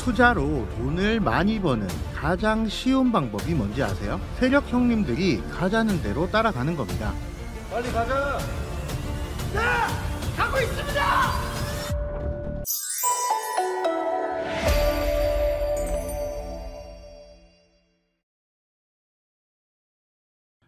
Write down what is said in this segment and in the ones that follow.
투자로 돈을 많이 버는 가장 쉬운 방법이 뭔지 아세요? 세력 형님들이 가자는 대로 따라가는 겁니다. 빨리 가자. 네! 가고 있습니다!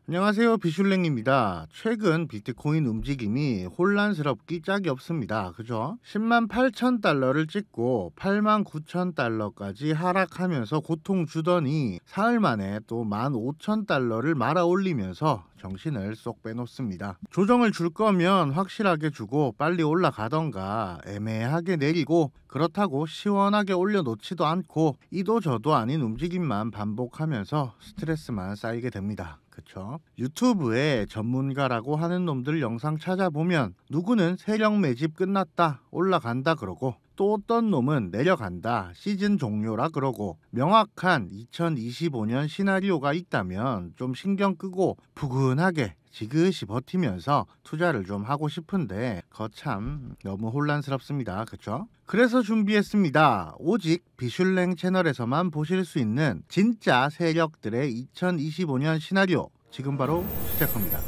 안녕하세요, 비슐랭입니다. 최근 비트코인 움직임이 혼란스럽기 짝이 없습니다. 그죠? 10만 8천 달러를 찍고 8만 9천 달러까지 하락하면서 고통 주더니 사흘 만에 또 1만 5천 달러를 말아 올리면서 정신을 쏙 빼놓습니다. 조정을 줄 거면 확실하게 주고 빨리 올라가던가 애매하게 내리고, 그렇다고 시원하게 올려놓지도 않고 이도 저도 아닌 움직임만 반복하면서 스트레스만 쌓이게 됩니다. 그쵸? 유튜브에 전문가라고 하는 놈들 영상 찾아보면 누구는 세력 매집 끝났다, 올라간다 그러고, 또 어떤 놈은 내려간다, 시즌 종료라 그러고, 명확한 2025년 시나리오가 있다면 좀 신경 끄고 푸근하게 지그시 버티면서 투자를 좀 하고 싶은데 거참 너무 혼란스럽습니다. 그쵸? 그래서 준비했습니다. 오직 비슐랭 채널에서만 보실 수 있는 진짜 세력들의 2025년 시나리오, 지금 바로 시작합니다.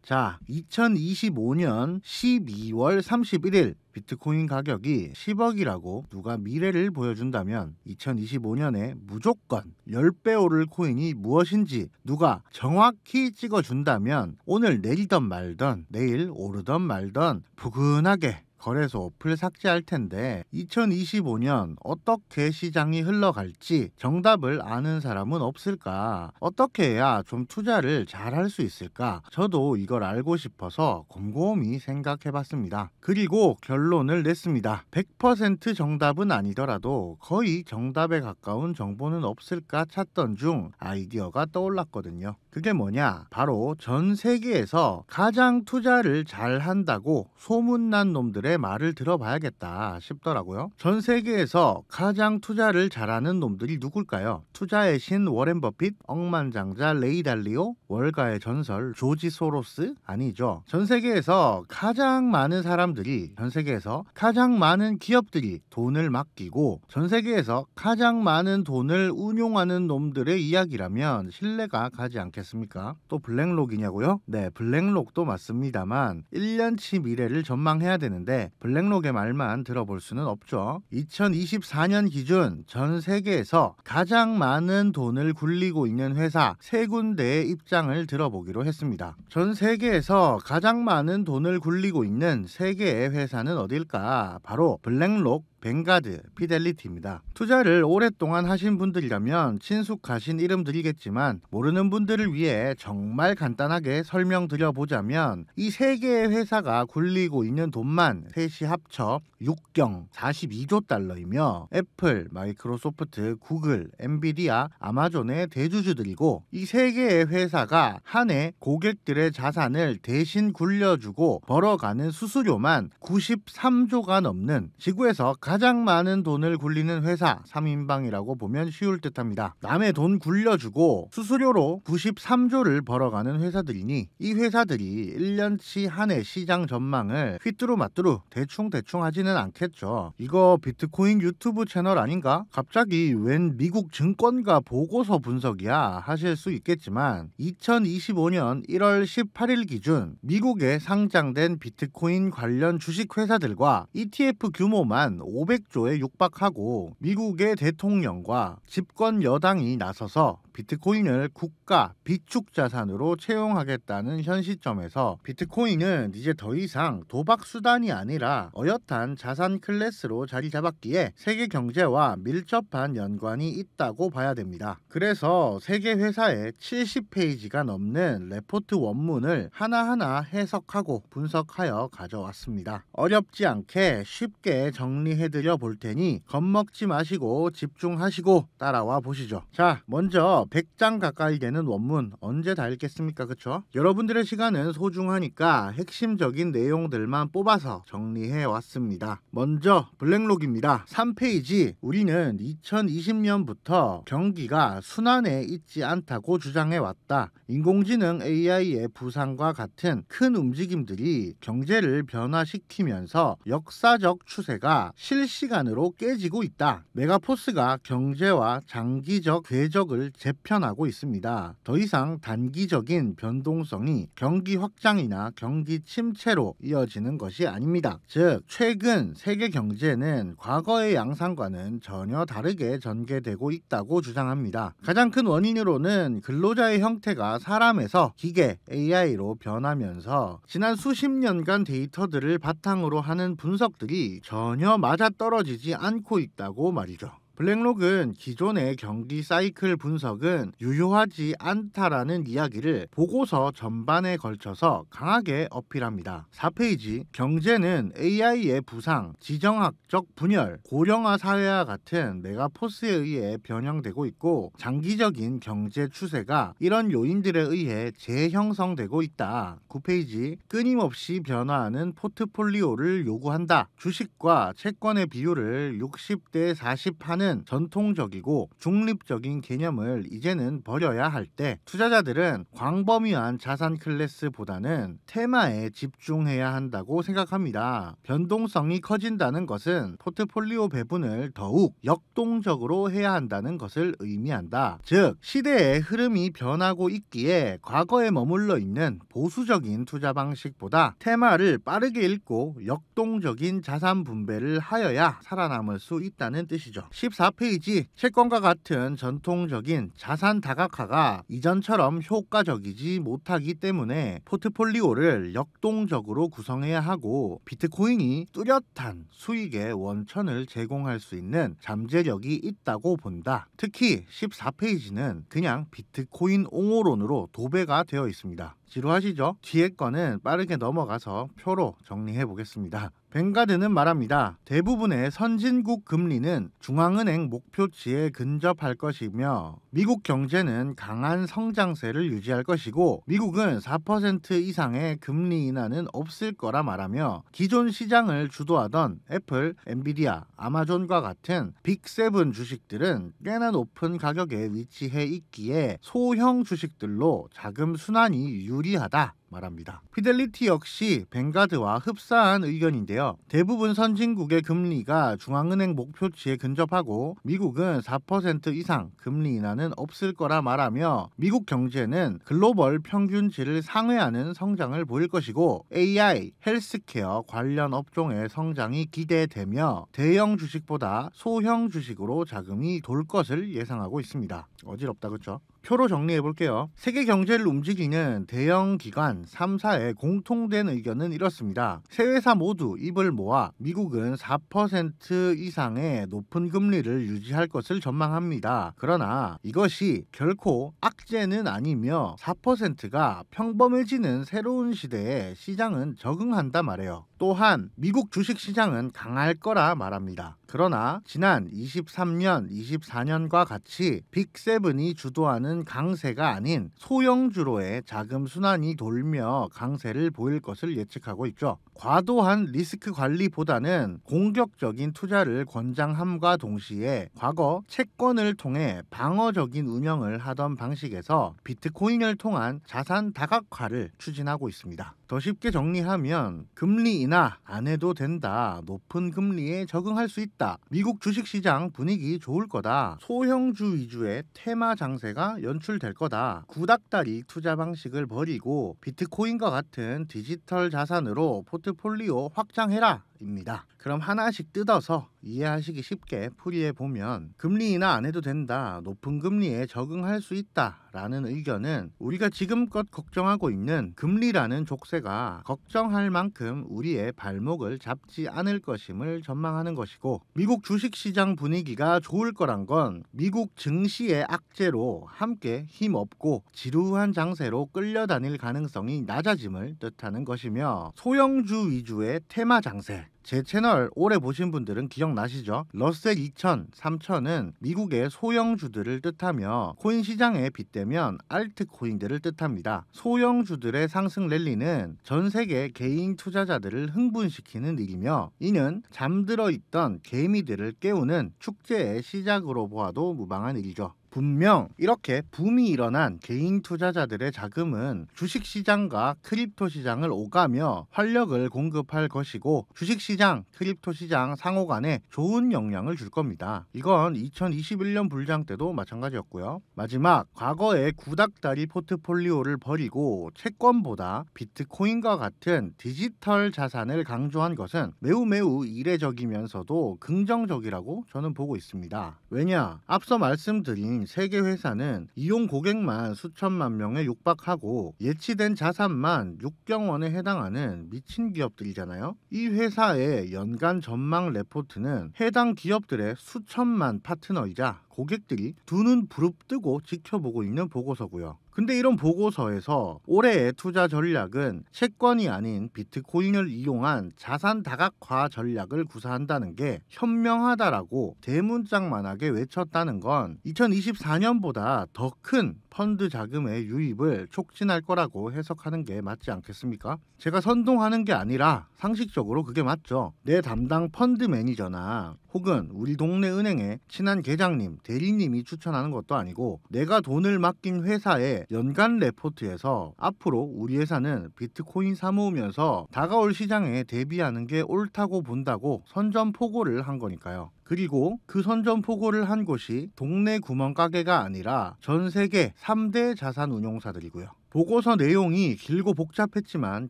자, 2025년 12월 31일 비트코인 가격이 10억이라고 누가 미래를 보여준다면 2025년에 무조건 10배 오를 코인이 무엇인지 누가 정확히 찍어준다면 오늘 내리던 말던 내일 오르던 말던 푸근하게 거래소 어플 삭제할 텐데, 2025년 어떻게 시장이 흘러갈지 정답을 아는 사람은 없을까? 어떻게 해야 좀 투자를 잘 할 수 있을까? 저도 이걸 알고 싶어서 곰곰이 생각해봤습니다. 그리고 결론을 냈습니다. 100% 정답은 아니더라도 거의 정답에 가까운 정보는 없을까 찾던 중 아이디어가 떠올랐거든요. 그게 뭐냐? 바로 전 세계에서 가장 투자를 잘 한다고 소문난 놈들의 말을 들어봐야겠다 싶더라고요. 전 세계에서 가장 투자를 잘하는 놈들이 누굴까요? 투자의 신 워렌 버핏, 억만장자 레이 달리오, 월가의 전설 조지 소로스? 아니죠. 전 세계에서 가장 많은 사람들이, 전 세계에서 가장 많은 기업들이 돈을 맡기고 전 세계에서 가장 많은 돈을 운용하는 놈들의 이야기라면 신뢰가 가지 않겠습니까? 또 블랙록이냐고요? 네, 블랙록도 맞습니다만 1년치 미래를 전망해야 되는데 블랙록의 말만 들어볼 수는 없죠. 2024년 기준 전 세계에서 가장 많은 돈을 굴리고 있는 회사 3군데의 입장을 들어보기로 했습니다. 전 세계에서 가장 많은 돈을 굴리고 있는 3개의 회사는 어딜까? 바로 블랙록, 뱅가드, 피델리티입니다. 투자를 오랫동안 하신 분들이라면 친숙하신 이름들이겠지만 모르는 분들을 위해 정말 간단하게 설명드려보자면 이 3개의 회사가 굴리고 있는 돈만 셋이 합쳐 6경 42조 달러이며 애플, 마이크로소프트, 구글, 엔비디아, 아마존의 대주주들이고, 이 3개의 회사가 한 해 고객들의 자산을 대신 굴려주고 벌어가는 수수료만 93조가 넘는 지구에서 가장 많은 돈을 굴리는 회사 3인방이라고 보면 쉬울 듯합니다. 남의 돈 굴려주고 수수료로 93조를 벌어가는 회사들이니 이 회사들이 1년치 한 해 시장 전망을 휘뚜루마뚜루 대충 하지는 않겠죠. 이거 비트코인 유튜브 채널 아닌가? 갑자기 웬 미국 증권가 보고서 분석이야 하실 수 있겠지만 2025년 1월 18일 기준 미국에 상장된 비트코인 관련 주식 회사들과 ETF 규모만 500조에 육박하고 미국의 대통령과 집권 여당이 나서서 비트코인을 국가 비축 자산으로 채용하겠다는 현 시점에서 비트코인은 이제 더 이상 도박 수단이 아니라 어엿한 자산 클래스로 자리 잡았기에 세계 경제와 밀접한 연관이 있다고 봐야 됩니다. 그래서 세계 회사의 70페이지가 넘는 레포트 원문을 하나하나 해석하고 분석하여 가져왔습니다. 어렵지 않게 쉽게 정리해드려 볼 테니 겁먹지 마시고 집중하시고 따라와 보시죠. 자, 먼저 무려 100장 가까이 되는 원문 언제 다 읽겠습니까? 그쵸? 여러분들의 시간은 소중하니까 핵심적인 내용들만 뽑아서 정리해 왔습니다. 먼저 블랙록입니다. 3페이지. 우리는 2020년부터 경기가 순환에 있지 않다고 주장해 왔다. 인공지능 AI의 부상과 같은 큰 움직임들이 경제를 변화시키면서 역사적 추세가 실시간으로 깨지고 있다. 메가포스가 경제와 장기적 궤적을 재편하고 있습니다. 더 이상 단기적인 변동성이 경기 확장이나 경기 침체로 이어지는 것이 아닙니다. 즉, 최근 세계 경제는 과거의 양상과는 전혀 다르게 전개되고 있다고 주장합니다. 가장 큰 원인으로는 근로자의 형태가 사람에서 기계 AI로 변하면서 지난 수십 년간 데이터들을 바탕으로 하는 분석들이 전혀 맞아떨어지지 않고 있다고 말이죠. 블랙록은 기존의 경기 사이클 분석은 유효하지 않다라는 이야기를 보고서 전반에 걸쳐서 강하게 어필합니다. 4페이지. 경제는 AI의 부상, 지정학적 분열, 고령화 사회와 같은 메가포스에 의해 변형되고 있고 장기적인 경제 추세가 이런 요인들에 의해 재형성되고 있다. 9페이지. 끊임없이 변화하는 포트폴리오를 요구한다. 주식과 채권의 비율을 60대 40 하는 전통적이고 중립적인 개념을 이제는 버려야 할 때 투자자들은 광범위한 자산 클래스보다는 테마에 집중해야 한다고 생각합니다. 변동성이 커진다는 것은 포트폴리오 배분을 더욱 역동적으로 해야 한다는 것을 의미한다. 즉, 시대의 흐름이 변하고 있기에 과거에 머물러 있는 보수적인 투자 방식보다 테마를 빠르게 읽고 역동적인 자산 분배를 하여야 살아남을 수 있다는 뜻이죠. 14페이지. 채권과 같은 전통적인 자산 다각화가 이전처럼 효과적이지 못하기 때문에 포트폴리오를 역동적으로 구성해야 하고 비트코인이 뚜렷한 수익의 원천을 제공할 수 있는 잠재력이 있다고 본다. 특히 14페이지는 그냥 비트코인 옹호론으로 도배가 되어 있습니다. 지루하시죠? 뒤에 거는 빠르게 넘어가서 표로 정리해 보겠습니다. 뱅가드는 말합니다. 대부분의 선진국 금리는 중앙은행 목표치에 근접할 것이며 미국 경제는 강한 성장세를 유지할 것이고 미국은 4% 이상의 금리 인하는 없을 거라 말하며 기존 시장을 주도하던 애플, 엔비디아, 아마존과 같은 빅7 주식들은 꽤나 높은 가격에 위치해 있기에 소형 주식들로 자금 순환이 유리하다 말합니다. 피델리티 역시 뱅가드와 흡사한 의견인데요. 대부분 선진국의 금리가 중앙은행 목표치에 근접하고 미국은 4% 이상 금리 인하는 없을 거라 말하며 미국 경제는 글로벌 평균치를 상회하는 성장을 보일 것이고 AI, 헬스케어 관련 업종의 성장이 기대되며 대형 주식보다 소형 주식으로 자금이 돌 것을 예상하고 있습니다. 어지럽다, 그렇죠? 표로 정리해 볼게요. 세계 경제를 움직이는 대형 기관 3사의 공통된 의견은 이렇습니다. 세 회사 모두 입을 모아 미국은 4% 이상의 높은 금리를 유지할 것을 전망합니다. 그러나 이것이 결코 악재는 아니며 4%가 평범해지는 새로운 시대에 시장은 적응한다 말해요. 또한 미국 주식시장은 강할 거라 말합니다. 그러나 지난 23년, 24년과 같이 빅7이 주도하는 강세가 아닌 소형주로의 자금 순환이 돌며 강세를 보일 것을 예측하고 있죠. 과도한 리스크 관리보다는 공격적인 투자를 권장함과 동시에 과거 채권을 통해 방어적인 운영을 하던 방식에서 비트코인을 통한 자산 다각화를 추진하고 있습니다. 더 쉽게 정리하면 금리 인하 안 해도 된다. 높은 금리에 적응할 수 있다. 미국 주식시장 분위기 좋을 거다. 소형주 위주의 테마 장세가 연출될 거다. 구닥다리 투자 방식을 버리고 비트코인과 같은 디지털 자산으로 포트폴리오 확장해라 입니다. 그럼 하나씩 뜯어서 이해하시기 쉽게 풀이해 보면 금리 인하 안 해도 된다. 높은 금리에 적응할 수 있다. 라는 의견은 우리가 지금껏 걱정하고 있는 금리라는 족쇄가 걱정할 만큼 우리의 발목을 잡지 않을 것임을 전망하는 것이고 미국 주식시장 분위기가 좋을 거란 건 미국 증시의 악재로 함께 힘없고 지루한 장세로 끌려다닐 가능성이 낮아짐을 뜻하는 것이며 소형주 위주의 테마 장세 제 채널 오래 보신 분들은 기억나시죠? 러셀 2000, 3000은 미국의 소형주들을 뜻하며 코인 시장에 빗대면 알트코인들을 뜻합니다. 소형주들의 상승 랠리는 전 세계 개인 투자자들을 흥분시키는 일이며 이는 잠들어 있던 개미들을 깨우는 축제의 시작으로 보아도 무방한 일이죠. 분명 이렇게 붐이 일어난 개인 투자자들의 자금은 주식시장과 크립토시장을 오가며 활력을 공급할 것이고 주식시장, 크립토시장 상호 간에 좋은 영향을 줄 겁니다. 이건 2021년 불장 때도 마찬가지였고요. 마지막, 과거의 구닥다리 포트폴리오를 버리고 채권보다 비트코인과 같은 디지털 자산을 강조한 것은 매우 이례적이면서도 긍정적이라고 저는 보고 있습니다. 왜냐? 앞서 말씀드린 세계 회사는 이용 고객만 수천만 명에 육박하고 예치된 자산만 6경원에 해당하는 미친 기업들이잖아요. 이 회사의 연간 전망 레포트는 해당 기업들의 수천만 파트너이자 고객들이 두 눈 부릅뜨고 지켜보고 있는 보고서고요. 근데 이런 보고서에서 올해의 투자 전략은 채권이 아닌 비트코인을 이용한 자산 다각화 전략을 구사한다는 게 현명하다라고 대문짝만하게 외쳤다는 건 2024년보다 더 큰 펀드 자금의 유입을 촉진할 거라고 해석하는 게 맞지 않겠습니까? 제가 선동하는 게 아니라 상식적으로 그게 맞죠. 내 담당 펀드 매니저나 혹은 우리 동네 은행의 친한 계장님, 대리님이 추천하는 것도 아니고 내가 돈을 맡긴 회사의 연간 레포트에서 앞으로 우리 회사는 비트코인 사모으면서 다가올 시장에 대비하는 게 옳다고 본다고 선전포고를 한 거니까요. 그리고 그 선전포고를 한 곳이 동네 구멍가게가 아니라 전 세계 3대 자산운용사들이고요. 보고서 내용이 길고 복잡했지만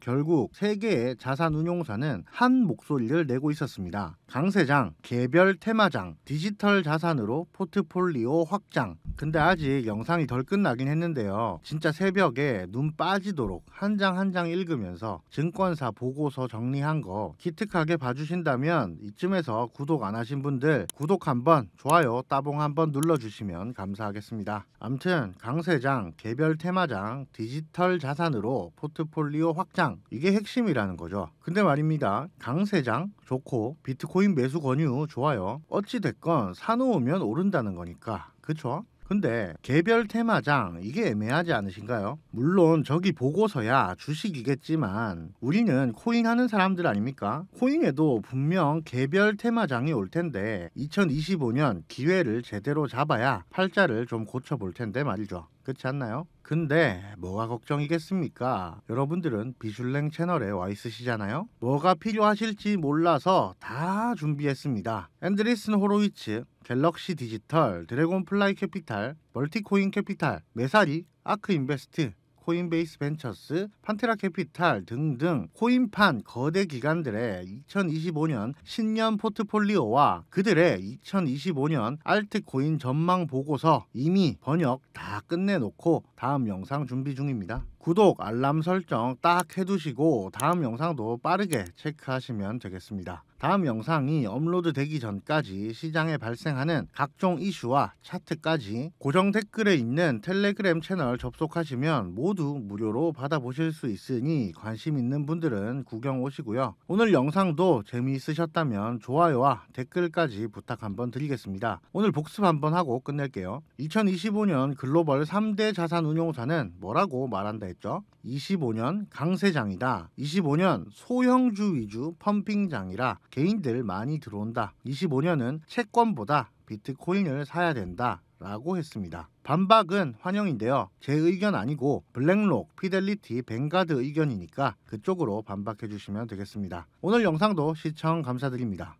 결국 세 개의 자산운용사는 한 목소리를 내고 있었습니다. 강세장, 개별 테마장, 디지털 자산으로 포트폴리오 확장. 근데 아직 영상이 덜 끝나긴 했는데요. 진짜 새벽에 눈 빠지도록 한 장 한 장 읽으면서 증권사 보고서 정리한 거 기특하게 봐주신다면 이쯤에서 구독 안 하신 분들 구독 한번, 좋아요, 따봉 한번 눌러주시면 감사하겠습니다. 암튼 강세장, 개별 테마장, 디지털 자산으로 포트폴리오 확장, 이게 핵심이라는 거죠. 근데 말입니다. 강세장 좋고 비트코인 매수 권유 좋아요. 어찌됐건 사놓으면 오른다는 거니까. 그쵸? 근데 개별 테마장, 이게 애매하지 않으신가요? 물론 저기 보고서야 주식이겠지만 우리는 코인 하는 사람들 아닙니까? 코인에도 분명 개별 테마장이 올 텐데 2025년 기회를 제대로 잡아야 팔자를 좀 고쳐볼 텐데 말이죠. 그렇지 않나요? 근데 뭐가 걱정이겠습니까? 여러분들은 비슐랭 채널에 와 있으시잖아요? 뭐가 필요하실지 몰라서 다 준비했습니다. 앤드리슨 호로위츠, 갤럭시 디지털, 드래곤플라이 캐피탈, 멀티코인 캐피탈, 메사리, 아크인베스트, 코인베이스 벤처스, 판테라 캐피탈 등등 코인판 거대 기관들의 2025년 신년 포트폴리오와 그들의 2025년 알트코인 전망 보고서 이미 번역 다 끝내놓고 다음 영상 준비 중입니다. 구독, 알람 설정 딱 해두시고 다음 영상도 빠르게 체크하시면 되겠습니다. 다음 영상이 업로드 되기 전까지 시장에 발생하는 각종 이슈와 차트까지 고정 댓글에 있는 텔레그램 채널 접속하시면 모두 무료로 받아보실 수 있으니 관심 있는 분들은 구경 오시고요. 오늘 영상도 재미있으셨다면 좋아요와 댓글까지 부탁 한번 드리겠습니다. 오늘 복습 한번 하고 끝낼게요. 2025년 글로벌 3대 자산운용사는 뭐라고 말한다 했죠? 25년 강세장이다. 25년 소형주 위주 펌핑장이라 개인들 많이 들어온다. 25년은 채권보다 비트코인을 사야 된다 라고 했습니다. 반박은 환영인데요. 제 의견 아니고 블랙록, 피델리티, 뱅가드 의견이니까 그쪽으로 반박해 주시면 되겠습니다. 오늘 영상도 시청 감사드립니다.